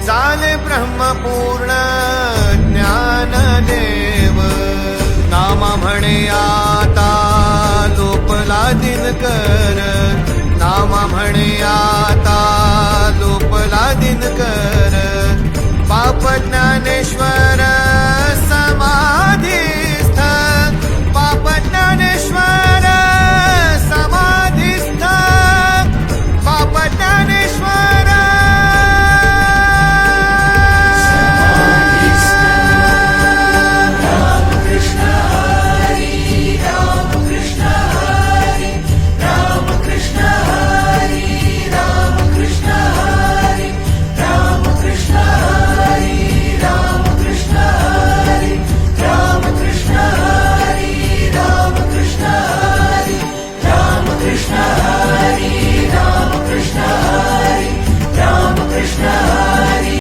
झाले ब्रह्मपूर्ण ज्ञानदेव नामा म्हणे आता लोपला दिनकर नामा म्हणे आता लोपला दिनकर